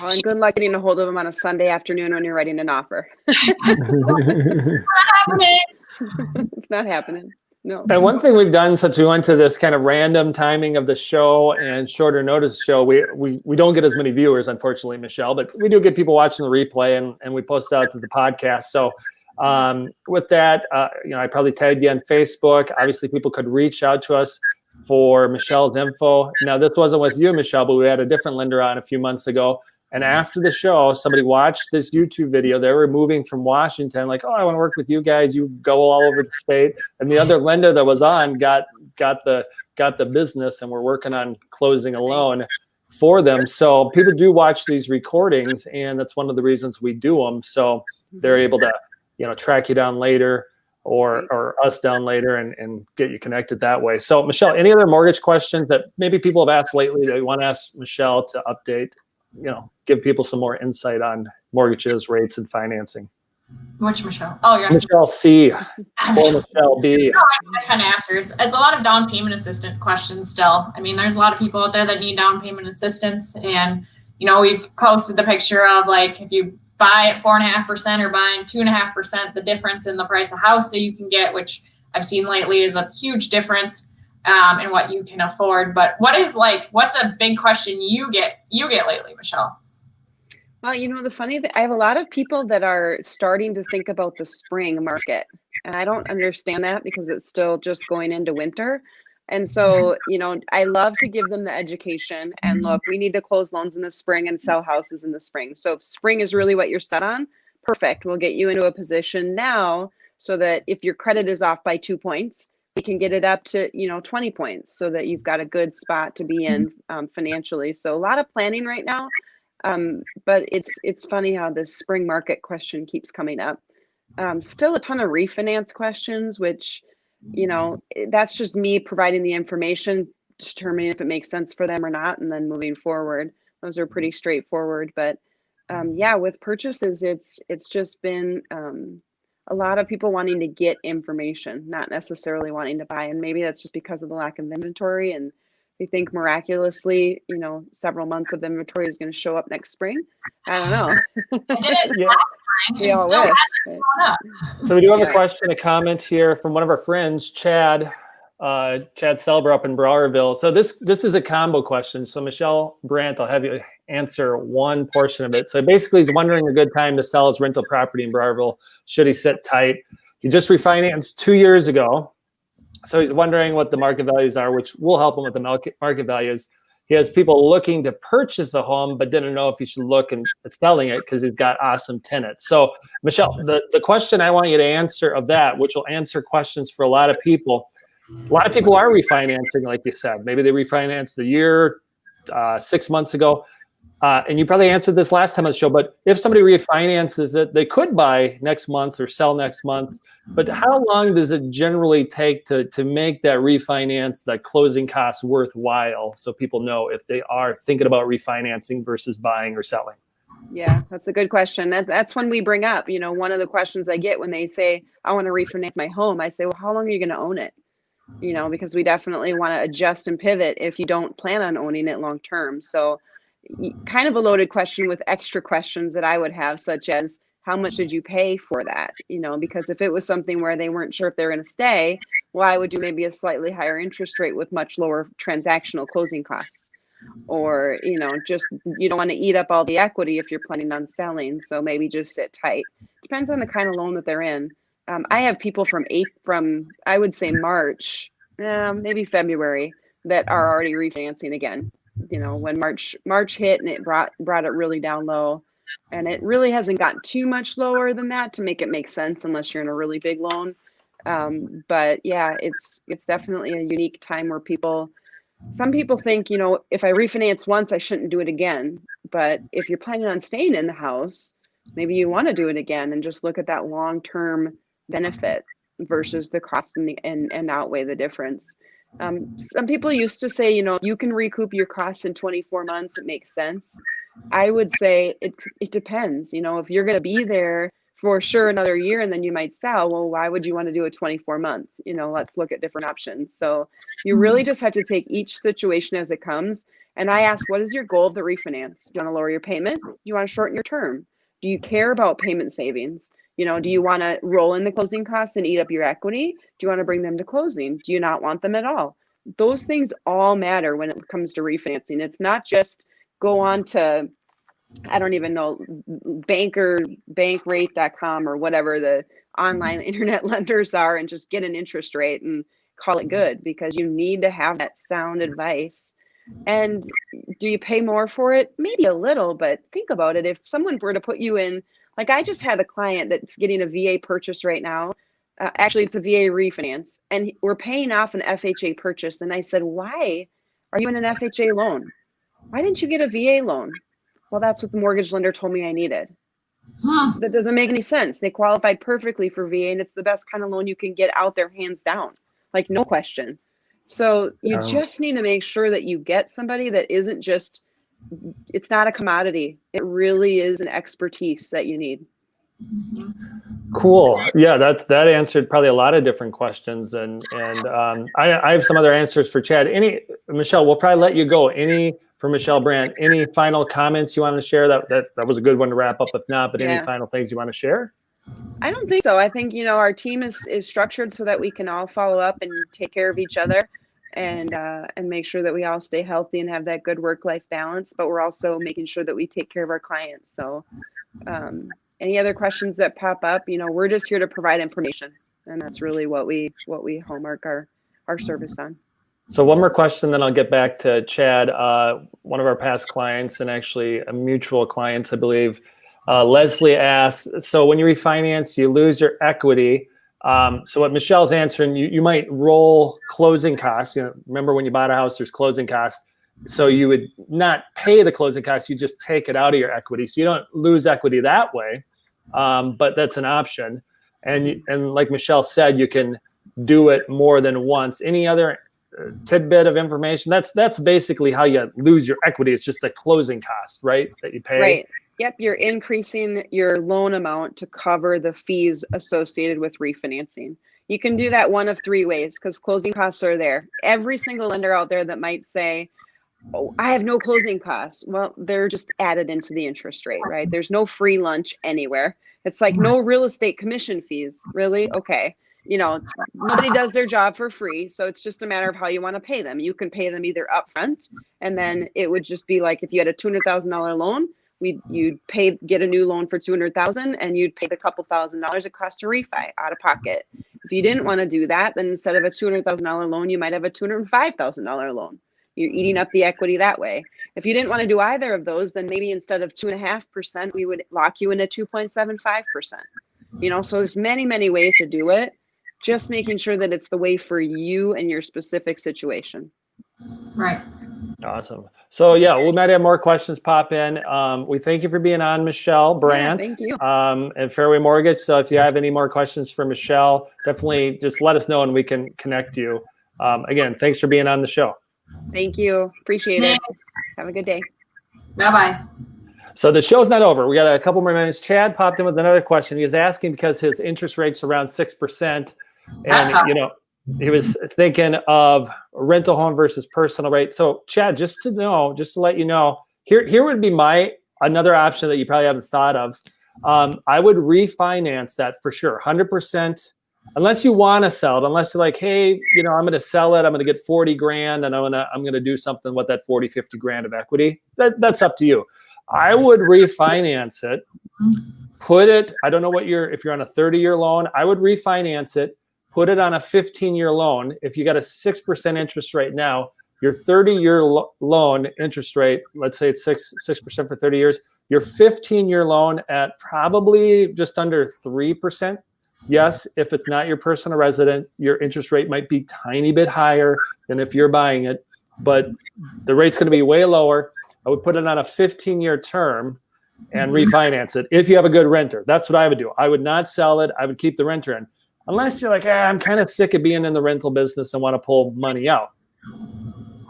S3: Well, and good luck getting a hold of them on a Sunday afternoon when you're writing an offer.
S2: Not happening.
S3: It's not happening. No.
S1: And one thing we've done since we went to this kind of random timing of the show and shorter notice show, we don't get as many viewers, unfortunately, Michelle, but we do get people watching the replay, and we post out to the podcast. So with that, I probably tagged you on Facebook. Obviously, people could reach out to us for Michelle's info. Now, this wasn't with you, Michelle, but we had a different lender on a few months ago. And after the show, somebody watched this YouTube video. They were moving from Washington, like, oh, I want to work with you guys. You go all over the state. And the other lender that was on got the business, and we're working on closing a loan for them. So people do watch these recordings, and that's one of the reasons we do them. So they're able to, track you down later or us down later and get you connected that way. So Michelle, any other mortgage questions that maybe people have asked lately that you want to ask Michelle to update, give people some more insight on mortgages, rates, and financing?
S2: Which Michelle? Oh, you're
S1: Michelle C. or Michelle B.
S2: No, I kind of asked her. It's a lot of down payment assistant questions still. I mean, there's a lot of people out there that need down payment assistance. And, we've posted the picture of, like, if you buy at 4.5% or buying 2.5%, the difference in the price of house that you can get, which I've seen lately is a huge difference in what you can afford. But what's a big question you get lately, Michelle?
S3: Well, the funny thing, I have a lot of people that are starting to think about the spring market, and I don't understand that because it's still just going into winter. And so, I love to give them the education, and look, we need to close loans in the spring and sell houses in the spring. So if spring is really what you're set on, perfect. We'll get you into a position now so that if your credit is off by 2 points, we can get it up to, 20 points so that you've got a good spot to be in financially. So a lot of planning right now. But it's funny how this spring market question keeps coming up. Still a ton of refinance questions, which, that's just me providing the information, determining if it makes sense for them or not, and then moving forward. Those are pretty straightforward. But with purchases, it's just been a lot of people wanting to get information, not necessarily wanting to buy. And maybe that's just because of the lack of inventory, and they think miraculously, several months of inventory is going to show up next spring. I don't know.
S2: It didn't
S3: We
S2: It
S3: all
S2: still
S3: wish,
S2: hasn't gone up.
S1: So we do have
S3: Yeah.
S1: a question, a comment here from one of our friends, Chad Selber up in Browerville. So this is a combo question. So Michele Brandt, I'll have you answer one portion of it. So basically he's wondering a good time to sell his rental property in Browerville. Should he sit tight? He just refinanced 2 years ago. So he's wondering what the market values are, which will help him with the market values. He has people looking to purchase a home, but didn't know if he should look at selling it because he's got awesome tenants. So Michele, the question I want you to answer of that, which will answer questions for a lot of people. A lot of people are refinancing, like you said. Maybe they refinanced a year, 6 months ago. And you probably answered this last time on the show, but if somebody refinances it, they could buy next month or sell next month. But how long does it generally take to make that refinance, that closing costs worthwhile, so people know if they are thinking about refinancing versus buying or selling?
S3: Yeah, that's a good question. That's when we bring up, one of the questions I get when they say, I want to refinance my home. I say, well, how long are you going to own it? Because we definitely want to adjust and pivot if you don't plan on owning it long term. So kind of a loaded question with extra questions that I would have, such as how much did you pay for that? Because if it was something where they weren't sure if they're going to stay, well, I would do maybe a slightly higher interest rate with much lower transactional closing costs. Or, just you don't want to eat up all the equity if you're planning on selling. So maybe just sit tight. Depends on the kind of loan that they're in. I have people from I would say March, maybe February, that are already refinancing again. When March hit and it brought it really down low, and it really hasn't gotten too much lower than that to make it make sense unless you're in a really big loan. But yeah, it's definitely a unique time where some people think, if I refinance once, I shouldn't do it again. But if you're planning on staying in the house, maybe you want to do it again and just look at that long-term benefit versus the cost and outweigh the difference. Some people used to say, you can recoup your costs in 24 months. It makes sense. I would say it depends. If you're going to be there for sure another year and then you might sell, well, why would you want to do a 24-month? Let's look at different options. So you really just have to take each situation as it comes. And I ask, what is your goal of the refinance? Do you want to lower your payment? Do you want to shorten your term? Do you care about payment savings? Do you want to roll in the closing costs and eat up your equity? Do you want to bring them to closing? Do you not want them at all? Those things all matter when it comes to refinancing. It's not just go on to, I don't even know, bankrate.com or whatever the online internet lenders are and just get an interest rate and call it good, because you need to have that sound advice. And do you pay more for it? Maybe a little, but think about it. If someone were to put you in, like I just had a client that's getting a VA purchase right now. Actually, it's a VA refinance, and we're paying off an FHA purchase. And I said, why are you in an FHA loan? Why didn't you get a VA loan? Well, that's what the mortgage lender told me I needed. That doesn't make any sense. They qualified perfectly for VA, and it's the best kind of loan you can get out there, hands down, like no question. So you just need to make sure that you get somebody that isn't just, it's not a commodity. It really is an expertise that you need.
S1: Cool. Yeah, that answered probably a lot of different questions, and I have some other answers for Chad. Michele, we'll probably let you go. For Michele Brandt, any final comments you want to share? That was a good one to wrap up. If not, but any final things you want to share?
S3: I don't think so. I think our team is structured so that we can all follow up and take care of each other, and make sure that we all stay healthy and have that good work-life balance. But we're also making sure that we take care of our clients. So. Any other questions that pop up, we're just here to provide information, and that's really what we hallmark our service on.
S1: So one more question, then I'll get back to Chad. One of our past clients, and actually a mutual client, I believe, Leslie asked, so when you refinance, you lose your equity. So what Michelle's answering, you might roll closing costs. Remember when you bought a house, there's closing costs. So you would not pay the closing costs, you just take it out of your equity. So you don't lose equity that way, but that's an option. And like Michele said, you can do it more than once. Any other tidbit of information? That's basically how you lose your equity. It's just a closing cost, right, that you pay?
S3: Right. Yep. You're increasing your loan amount to cover the fees associated with refinancing. You can do that one of three ways, because closing costs are there. Every single lender out there that might say, oh, I have no closing costs. Well, they're just added into the interest rate, right? There's no free lunch anywhere. It's like no real estate commission fees. Really? Okay. You know, nobody does their job for free. So it's just a matter of how you want to pay them. You can pay them either upfront, and then it would just be like if you had a $200,000 loan, you'd get a new loan for $200,000, and you'd pay the couple $1,000 it costs to refi out of pocket. If you didn't want to do that, then instead of a $200,000 loan, you might have a $205,000 loan. You're eating up the equity that way. If you didn't want to do either of those, then maybe instead of 2.5%, we would lock you into 2.75%. You know, so there's many, many ways to do it. Just making sure that it's the way for you and your specific situation.
S2: Right.
S1: Awesome. So yeah, we might have more questions pop in. We thank you for being on, Michele Brandt.
S3: Yeah, thank you.
S1: And Fairway Mortgage. So if you have any more questions for Michele, definitely just let us know and we can connect you. Again, thanks for being on the show.
S3: Thank you. Appreciate it. Have a good day.
S2: Bye-bye.
S1: So the show's not over. We got a couple more minutes. Chad popped in with another question. He was asking because his interest rate's around 6%. And, you know, he was thinking of rental home versus personal rate. So Chad, just to let you know, here would be another option that you probably haven't thought of. I would refinance that for sure. 100%. Unless you want to sell it, unless you're like, hey, you know, I'm going to sell it. I'm going to get 40 grand and I'm going to do something with that 40, 50 grand of equity. That's up to you. I would refinance it, put it, I don't know if you're on a 30-year loan, I would refinance it, put it on a 15-year loan. If you got a 6% interest rate now, your 30-year loan interest rate, let's say it's 6% for 30 years, your 15-year loan at probably just under 3%. Yes, if it's not your personal resident, your interest rate might be tiny bit higher than if you're buying it, but the rate's going to be way lower. I would put it on a 15-year term and refinance it if you have a good renter. That's what I would do. I would not sell it. I would keep the renter in. Unless you're like, I'm kind of sick of being in the rental business and want to pull money out.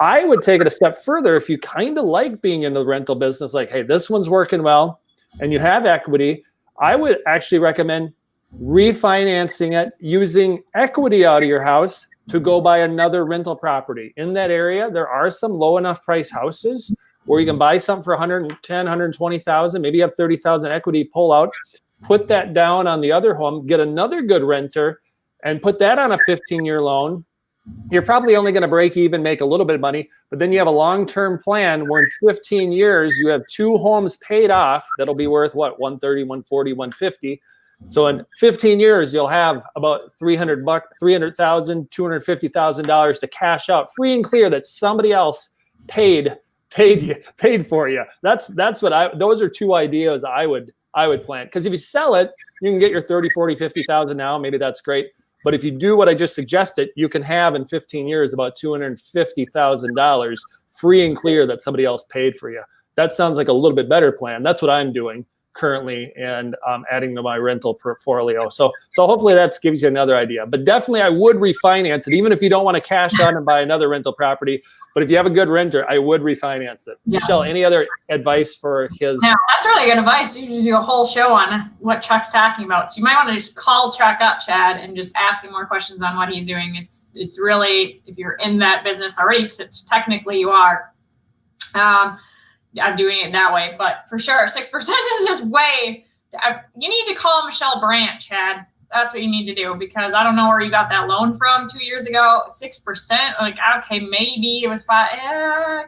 S1: I would take it a step further. If you kind of like being in the rental business, like, hey, this one's working well and you have equity, I would actually recommend refinancing it using equity out of your house to go buy another rental property. In that area, there are some low enough price houses where you can buy something for 110, 120,000, maybe you have 30,000 equity, pull out, put that down on the other home, get another good renter and put that on a 15-year loan. You're probably only going to break even, make a little bit of money, but then you have a long-term plan where in 15 years, you have 2 homes paid off. That'll be worth what? 130, 140, 150. So in 15 years, you'll have about $300,000, $250,000 to cash out free and clear that somebody else paid for you. That's what those are 2 ideas I would plan. Because if you sell it, you can get your 30, 40, 50,000 now. Maybe that's great. But if you do what I just suggested, you can have in 15 years about $250,000 free and clear that somebody else paid for you. That sounds like a little bit better plan. That's what I'm doing currently and adding to my rental portfolio. So hopefully that gives you another idea. But definitely I would refinance it, even if you don't want to cash out and buy another rental property. But if you have a good renter, I would refinance it. Yes. Michele, any other advice for his? Yeah,
S2: that's really good advice. You should do a whole show on what Chuck's talking about. So you might want to just call Chuck up, Chad, and just ask him more questions on what he's doing. It's really, if you're in that business already, technically you are. I'm doing it that way, but for sure, 6% is just way. You need to call Michele Brandt, Chad. That's what you need to do, because I don't know where you got that loan from 2 years ago. 6%, like, okay, maybe it was 5. I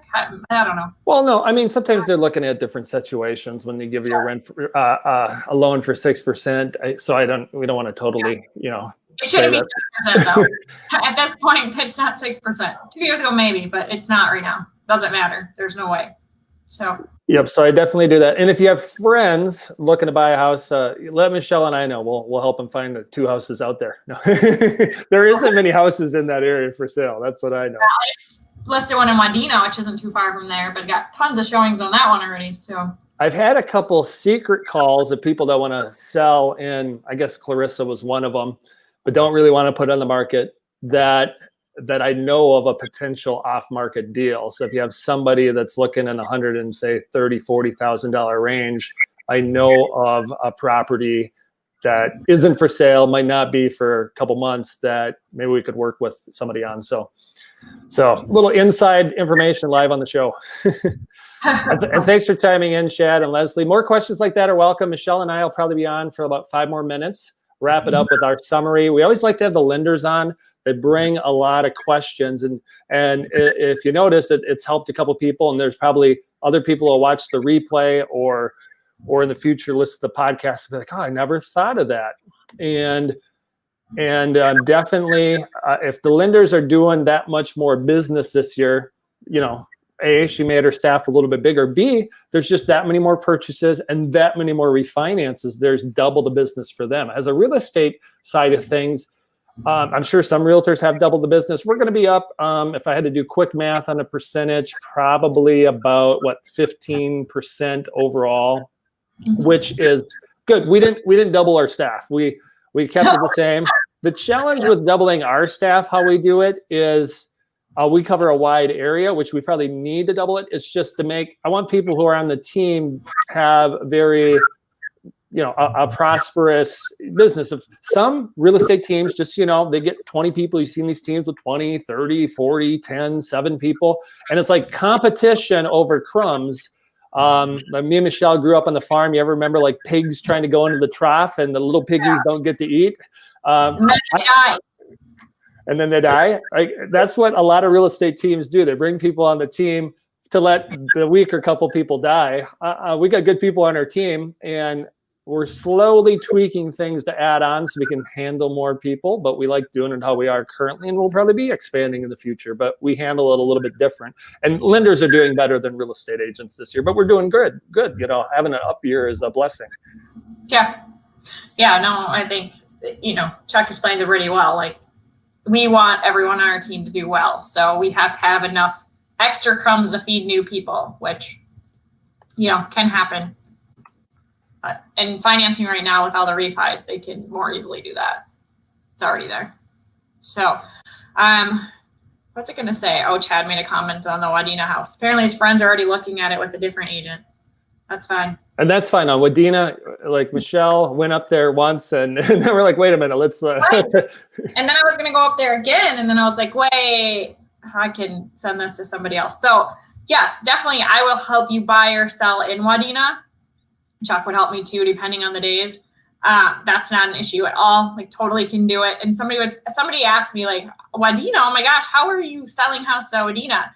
S2: don't know.
S1: Well, no, I mean, sometimes they're looking at different situations when they give you a rent for, a loan for 6%. So we don't want to totally,
S2: It shouldn't be 6% though. At this point, it's not 6%. 2 years ago, maybe, but it's not right now. Doesn't matter. There's no way. So.
S1: Yep. So I definitely do that. And if you have friends looking to buy a house, let Michele and I know. We'll help them find the 2 houses out there. No. There isn't many houses in that area for sale. That's what I know.
S2: I just listed one in Wadena, which isn't too far from there, but got tons of showings on that one already. So
S1: I've had a couple secret calls of people that want to sell, and I guess Clarissa was one of them, but don't really want to put it on the market, that I know of a potential off-market deal. So if you have somebody that's looking in $130,000, $40,000 range, I know of a property that isn't for sale, might not be for a couple months, that maybe we could work with somebody on. So So a little inside information live on the show. And thanks for chiming in, Shad and Leslie. More questions like that are welcome. Michelle and I will probably be on for about 5 more minutes. Wrap it up with our summary. We always like to have the lenders on. They bring a lot of questions. And if you notice, it's helped a couple people. And there's probably other people who watch the replay or in the future listen to the podcast and be like, oh, I never thought of that. And definitely, if the lenders are doing that much more business this year, A, she made her staff a little bit bigger. B, there's just that many more purchases and that many more refinances. There's double the business for them. As a real estate side of things, I'm sure some realtors have double the business. We're going to be up, if I had to do quick math on a percentage, probably about 15% overall, which is good. We didn't double our staff. We kept it the same. The challenge with doubling our staff, how we do it is we cover a wide area, which we probably need to double it. It's just I want people who are on the team have very, a prosperous business. Of some real estate teams, just, they get 20 people. You've seen these teams with 20, 30, 40, 10, 7 people. And it's like competition over crumbs. Me and Michelle grew up on the farm. You ever remember like pigs trying to go into the trough and the little piggies don't get to eat? And then they die. That's what a lot of real estate teams do. They bring people on the team to let the weaker couple people die. We got good people on our team, and we're slowly tweaking things to add on so we can handle more people, but we like doing it how we are currently, and we'll probably be expanding in the future, but we handle it a little bit different. And lenders are doing better than real estate agents this year, but we're doing good. Having an up year is a blessing.
S2: Yeah, no, I think, Chuck explains it pretty well. Like, we want everyone on our team to do well. So we have to have enough extra crumbs to feed new people, which, can happen. And financing right now with all the refis, they can more easily do that. It's already there. So, what's it going to say? Oh, Chad made a comment on the Wadena house. Apparently his friends are already looking at it with a different agent. That's fine.
S1: And that's fine. On Wadena, like Michelle went up there once and then we're like, wait a minute, let's.
S2: Right. And then I was going to go up there again. And then I was like, wait, I can send this to somebody else. So yes, definitely. I will help you buy or sell in Wadena. Chuck would help me too, depending on the days. That's not an issue at all. Like, totally can do it. And somebody asked me like, Wadena, oh my gosh, how are you selling house to Wadena?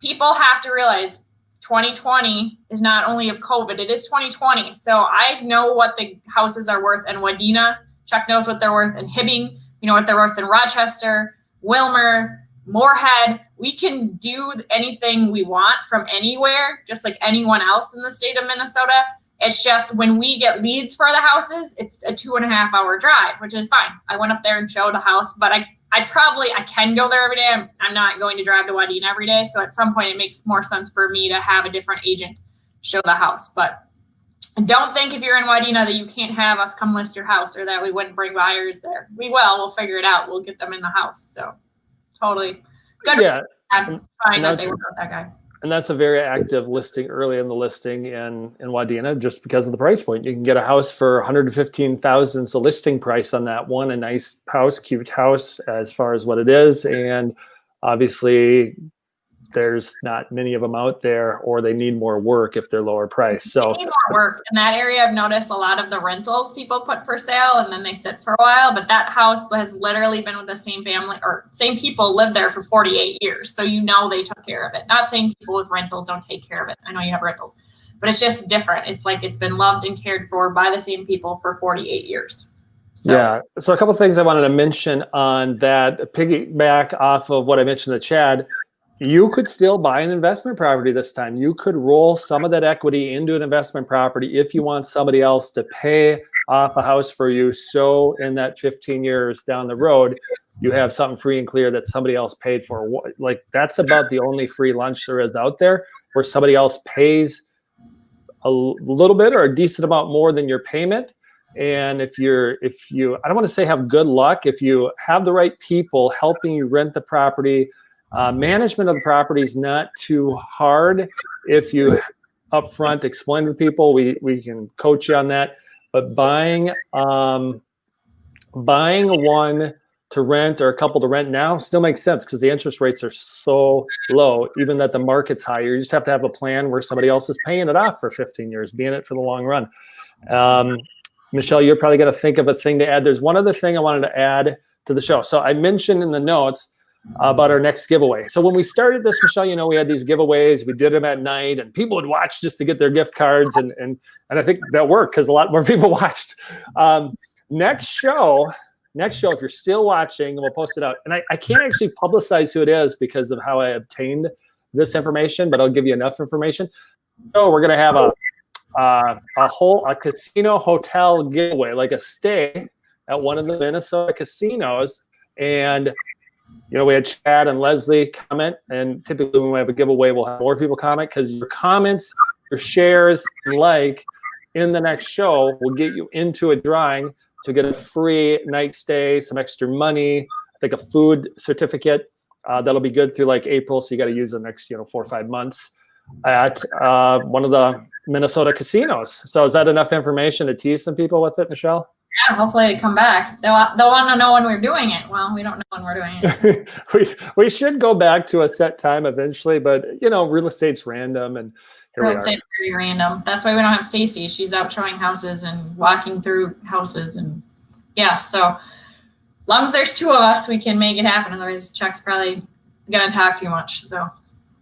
S2: People have to realize 2020 is not only of COVID, it is 2020. So I know what the houses are worth in Wadena. Chuck knows what they're worth in Hibbing. You know what they're worth in Rochester, Wilmer, Moorhead. We can do anything we want from anywhere, just like anyone else in the state of Minnesota. It's just when we get leads for the houses, it's a 2.5-hour drive, which is fine. I went up there and showed a house, but I can go there every day. I'm not going to drive to Wadena every day. So at some point it makes more sense for me to have a different agent show the house. But don't think if you're in Wadena that you can't have us come list your house or that we wouldn't bring buyers there. We will. We'll figure it out. We'll get them in the house. So totally good.
S1: Yeah.
S2: It's fine that they were with that guy.
S1: And that's a very active listing early in the listing in Wadena, just because of the price point. You can get a house for $115,000. It's the listing price on that one. A nice house, cute house as far as what it is. And obviously there's not many of them out there, or they need more work if they're lower priced. So
S2: they need more work. In that area, I've noticed a lot of the rentals people put for sale and then they sit for a while. But that house has literally been with the same family or same people live there for 48 years. So they took care of it. Not saying people with rentals don't take care of it. I know you have rentals, but it's just different. It's like it's been loved and cared for by the same people for 48 years.
S1: Yeah. So a couple of things I wanted to mention on that, piggyback off of what I mentioned to Chad. You could still buy an investment property this time. You could roll some of that equity into an investment property if you want somebody else to pay off a house for you. So in that 15 years down the road, you have something free and clear that somebody else paid for. Like, that's about the only free lunch there is out there, where somebody else pays a little bit or a decent amount more than your payment. And if you, I don't want to say have good luck, if you have the right people helping you rent the property, management of the property is not too hard. If you upfront explain to people, we can coach you on that. But buying one to rent or a couple to rent now still makes sense because the interest rates are so low, even that the market's higher. You just have to have a plan where somebody else is paying it off for 15 years, being it for the long run. Michelle, you're probably going to think of a thing to add. There's one other thing I wanted to add to the show. So I mentioned in the notes about our next giveaway. So when we started this, Michelle, you know, we had these giveaways, we did them at night and people would watch just to get their gift cards. And I think that worked because a lot more people watched. Next show, if you're still watching, we'll post it out. And I can't actually publicize who it is because of how I obtained this information, but I'll give you enough information. So we're going to have a casino hotel giveaway, like a stay at one of the Minnesota casinos. And you know, we had Chad and Leslie comment, and typically when we have a giveaway, we'll have more people comment because your comments, your shares, and like in the next show will get you into a drawing to get a free night stay, some extra money, I think a food certificate that'll be good through like April. So you got to use the next, 4 or 5 months at one of the Minnesota casinos. So is that enough information to tease some people with it, Michelle?
S2: Yeah, hopefully they come back. They'll want to know when we're doing it. Well, we don't know when we're doing it. So.
S1: we should go back to a set time eventually, but real estate's random, and here
S2: Real estate's very random. That's why we don't have Stacy. She's out showing houses and walking through houses, and yeah. So as long as there's 2 of us, we can make it happen. Otherwise, Chuck's probably gonna talk too much. So.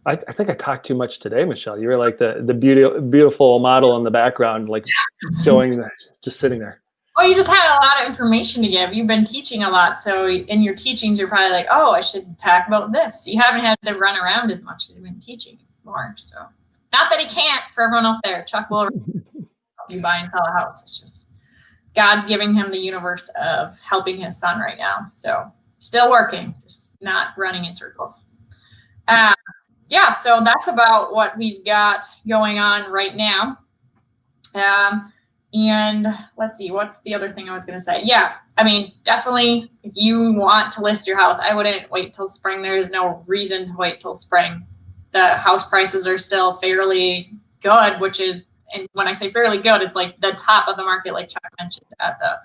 S1: I think I talked too much today, Michelle. You were like the beautiful model in the background, like just sitting there.
S2: Well, you just had a lot of information to give. You've been teaching a lot. So in your teachings, you're probably like, oh, I should talk about this. You haven't had to run around as much as you've been teaching more. So not that he can't, for everyone out there, Chuck will help you buy and sell a house. It's just God's giving him the universe of helping his son right now. So still working, just not running in circles. Yeah, so that's about what we've got going on right now. And let's see, what's the other thing I was going to say? Yeah, I mean, definitely if you want to list your house, I wouldn't wait till spring. There is no reason to wait till spring. The house prices are still fairly good, and when I say fairly good, it's like the top of the market, like Chuck mentioned at the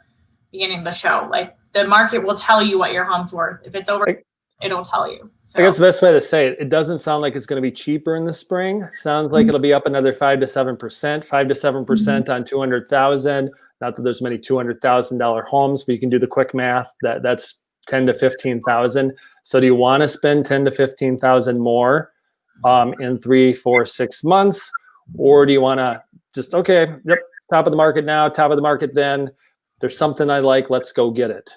S2: beginning of the show. Like the market will tell you what your home's worth. If it's over, it'll tell you. So.
S1: I guess the best way to say it, it doesn't sound like it's going to be cheaper in the spring. It sounds like it'll be up another 5 to 7%, 5 to 7% on 200,000. Not that there's many $200,000 homes, but you can do the quick math. That's 10 to 15,000. So do you want to spend 10 to 15,000 more in 3, 4, 6 months, or do you want to just top of the market now, top of the market then? There's something I like. Let's go get it.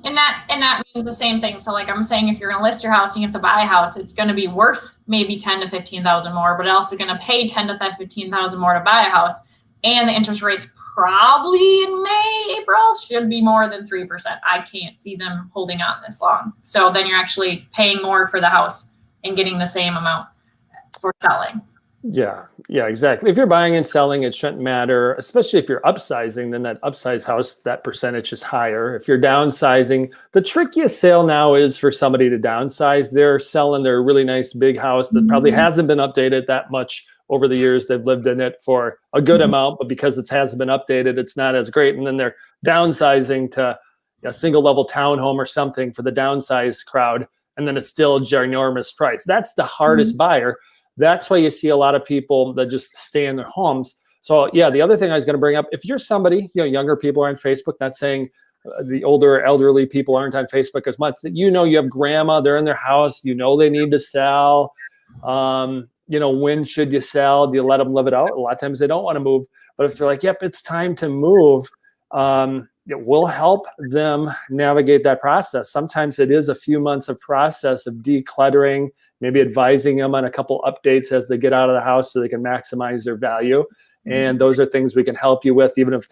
S2: And that means the same thing. So like I'm saying, if you're going to list your house and you have to buy a house, it's going to be worth maybe 10 to 15,000 more, but also going to pay 10 to 15,000 more to buy a house. And the interest rates probably in May, April should be more than 3%. I can't see them holding on this long. So then you're actually paying more for the house and getting the same amount for selling.
S1: Yeah, exactly. If you're buying and selling, it shouldn't matter, especially if you're upsizing, then that upsize house, that percentage is higher. If you're downsizing, the trickiest sale now is for somebody to downsize. They're selling their really nice big house that probably hasn't been updated that much over the years. They've lived in it for a good amount, but because it hasn't been updated, it's not as great. And then they're downsizing to a single level townhome or something for the downsize crowd. And then it's still a ginormous price. That's the hardest buyer. That's why you see a lot of people that just stay in their homes. So yeah, the other thing I was going to bring up, if you're somebody, younger people are on Facebook, not saying the older elderly people aren't on Facebook as much, that you have grandma, they're in their house, they need to sell. When should you sell? Do you let them live it out? A lot of times they don't want to move, but if they're like, yep, it's time to move, it will help them navigate that process. Sometimes it is a few months of process of decluttering, maybe advising them on a couple updates as they get out of the house so they can maximize their value. And those are things we can help you with, even if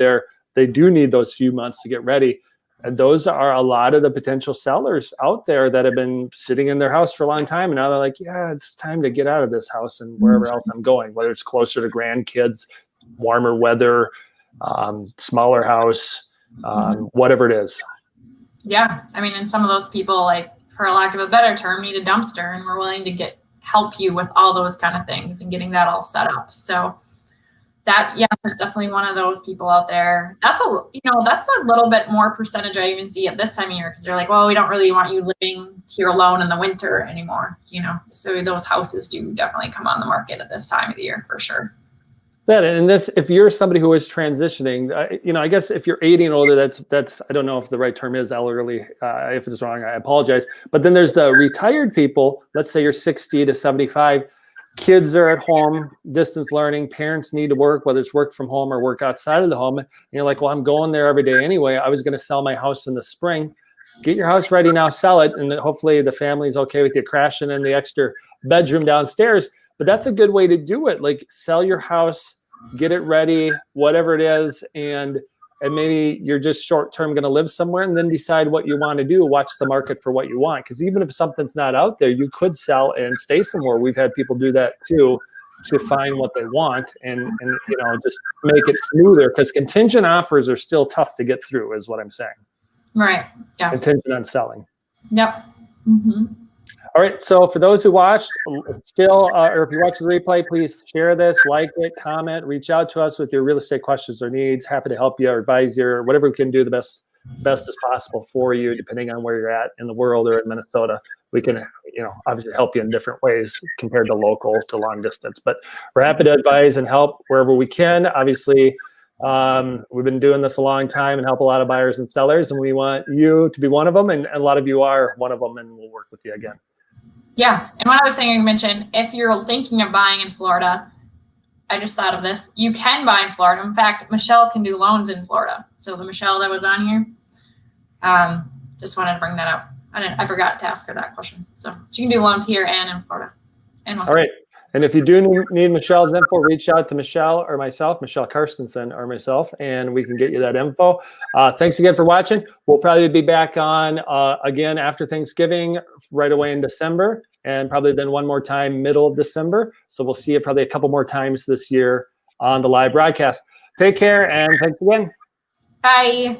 S1: they do need those few months to get ready. And those are a lot of the potential sellers out there that have been sitting in their house for a long time. And now they're like, yeah, it's time to get out of this house and wherever else I'm going, whether it's closer to grandkids, warmer weather, smaller house, whatever it is.
S2: Yeah. I mean, and some of those people, like, for a lack of a better term, need a dumpster, and we're willing to help you with all those kind of things and getting that all set up. So there's definitely one of those people out there. That's a little bit more percentage I even see at this time of year, because they're like, well, we don't really want you living here alone in the winter anymore, so those houses do definitely come on the market at this time of the year for sure.
S1: If you're somebody who is transitioning, I guess if you're 80 and older, that's I don't know if the right term is elderly. If it's wrong, I apologize. But then there's the retired people. Let's say you're 60 to 75. Kids are at home, distance learning. Parents need to work, whether it's work from home or work outside of the home. And you're like, well, I'm going there every day anyway. I was going to sell my house in the spring. Get your house ready now, sell it, and hopefully the family's okay with you crashing in the extra bedroom downstairs. But that's a good way to do it. Like, sell your house, get it ready, whatever it is, and maybe you're just short-term going to live somewhere, and then decide what you want to do. Watch the market for what you want, because even if something's not out there, you could sell and stay somewhere. We've had people do that too, to find what they want and just make it smoother, because contingent offers are still tough to get through, is what I'm saying.
S2: Right. Yeah.
S1: Contingent on selling.
S2: Yep. Mm-hmm.
S1: All right. So for those who watched still, or if you watch the replay, please share this, like it, comment, reach out to us with your real estate questions or needs. Happy to help you or advise you or whatever we can do the best as possible for you, depending on where you're at in the world or in Minnesota. We can, obviously help you in different ways compared to local to long distance, but we're happy to advise and help wherever we can. Obviously, we've been doing this a long time and help a lot of buyers and sellers, and we want you to be one of them, and a lot of you are one of them, and we'll work with you again.
S2: Yeah. And one other thing I mentioned, if you're thinking of buying in Florida, I just thought of this. You can buy in Florida. In fact, Michele can do loans in Florida. So the Michele that was on here, just wanted to bring that up. I forgot to ask her that question. So she can do loans here and in Florida. All
S1: right. And if you do need Michele's info, reach out to Michele or myself, Michele Carstensen or myself, and we can get you that info. Thanks again for watching. We'll probably be back on again after Thanksgiving, right away in December, and probably then one more time middle of December. So we'll see you probably a couple more times this year on the live broadcast. Take care, and thanks again.
S2: Bye.